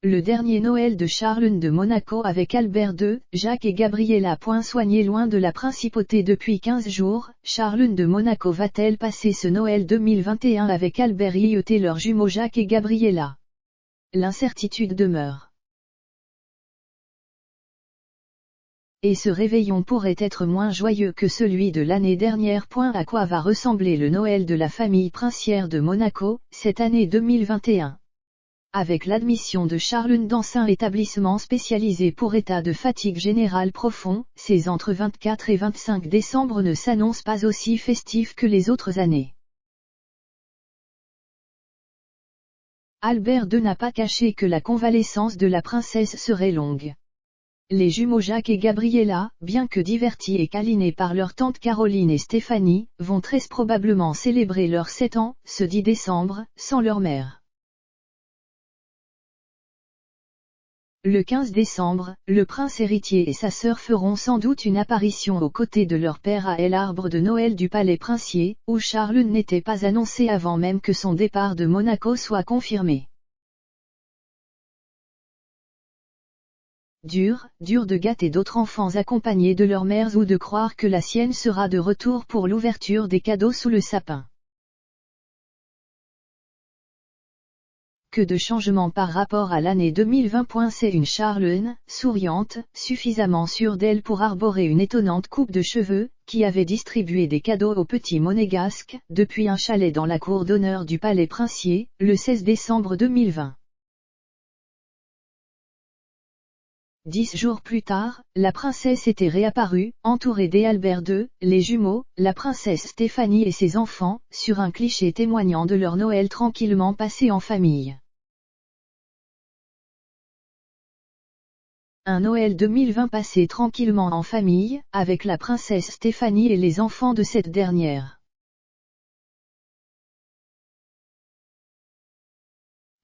Le dernier Noël de Charles de Monaco avec Albert II, Jacques et Gabriella. Soigné loin de la principauté depuis 15 jours, Charles de Monaco va-t-elle passer ce Noël 2021 avec Albert et leurs jumeaux Jacques et Gabriella? L'incertitude demeure. Et ce réveillon pourrait être moins joyeux que celui de l'année dernière. À quoi va ressembler le Noël de la famille princière de Monaco, cette année 2021? Avec l'admission de Charles dans un établissement spécialisé pour état de fatigue générale profond, ces entre 24 et 25 décembre ne s'annoncent pas aussi festifs que les autres années. Albert II n'a pas caché que la convalescence de la princesse serait longue. Les jumeaux Jacques et Gabriella, bien que divertis et câlinés par leur tante Caroline et Stéphanie, vont très probablement célébrer leurs 7 ans, ce 10 décembre, sans leur mère. Le 15 décembre, le prince héritier et sa sœur feront sans doute une apparition aux côtés de leur père à l'arbre de Noël du palais princier, où Charles n'était pas annoncé avant même que son départ de Monaco soit confirmé. Dur de gâter d'autres enfants accompagnés de leurs mères ou de croire que la sienne sera de retour pour l'ouverture des cadeaux sous le sapin. Que de changements par rapport à l'année 2020. C'est une Charlene, souriante, suffisamment sûre d'elle pour arborer une étonnante coupe de cheveux, qui avait distribué des cadeaux aux petits monégasques, depuis un chalet dans la cour d'honneur du palais princier, le 16 décembre 2020. 10 jours plus tard, la princesse était réapparue, entourée d'Albert II, les jumeaux, la princesse Stéphanie et ses enfants, sur un cliché témoignant de leur Noël tranquillement passé en famille. Un Noël 2020 passé tranquillement en famille, avec la princesse Stéphanie et les enfants de cette dernière.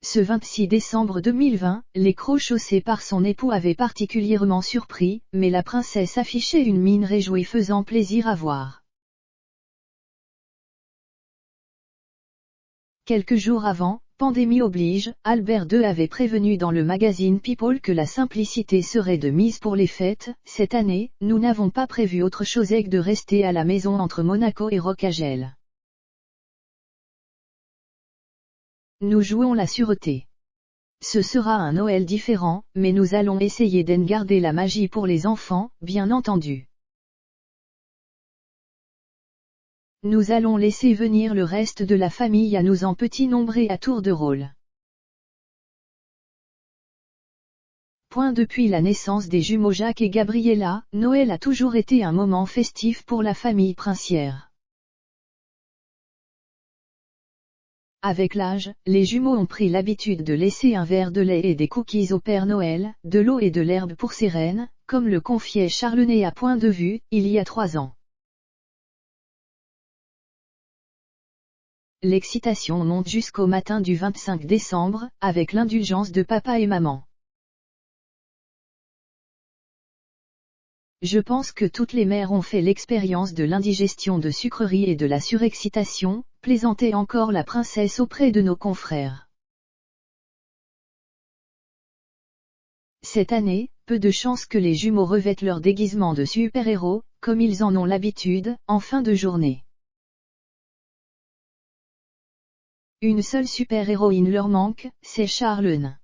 Ce 26 décembre 2020, les crocs chaussés par son époux avaient particulièrement surpris, mais la princesse affichait une mine réjouie faisant plaisir à voir. Quelques jours avant, pandémie oblige, Albert II avait prévenu dans le magazine People que la simplicité serait de mise pour les fêtes. Cette année, nous n'avons pas prévu autre chose que de rester à la maison entre Monaco et Rocagel. Nous jouons la sûreté. Ce sera un Noël différent, mais nous allons essayer d'en garder la magie pour les enfants, bien entendu. Nous allons laisser venir le reste de la famille à nous en petit nombre et à tour de rôle. Depuis la naissance des jumeaux Jacques et Gabriella, Noël a toujours été un moment festif pour la famille princière. Avec l'âge, les jumeaux ont pris l'habitude de laisser un verre de lait et des cookies au Père Noël, de l'eau et de l'herbe pour ses reines, comme le confiait Charles à Point de Vue, il y a 3 ans. L'excitation monte jusqu'au matin du 25 décembre, avec l'indulgence de papa et maman. Je pense que toutes les mères ont fait l'expérience de l'indigestion de sucreries et de la surexcitation, plaisantait encore la princesse auprès de nos confrères. Cette année, peu de chance que les jumeaux revêtent leur déguisement de super-héros, comme ils en ont l'habitude, en fin de journée. Une seule super-héroïne leur manque, c'est Charlene.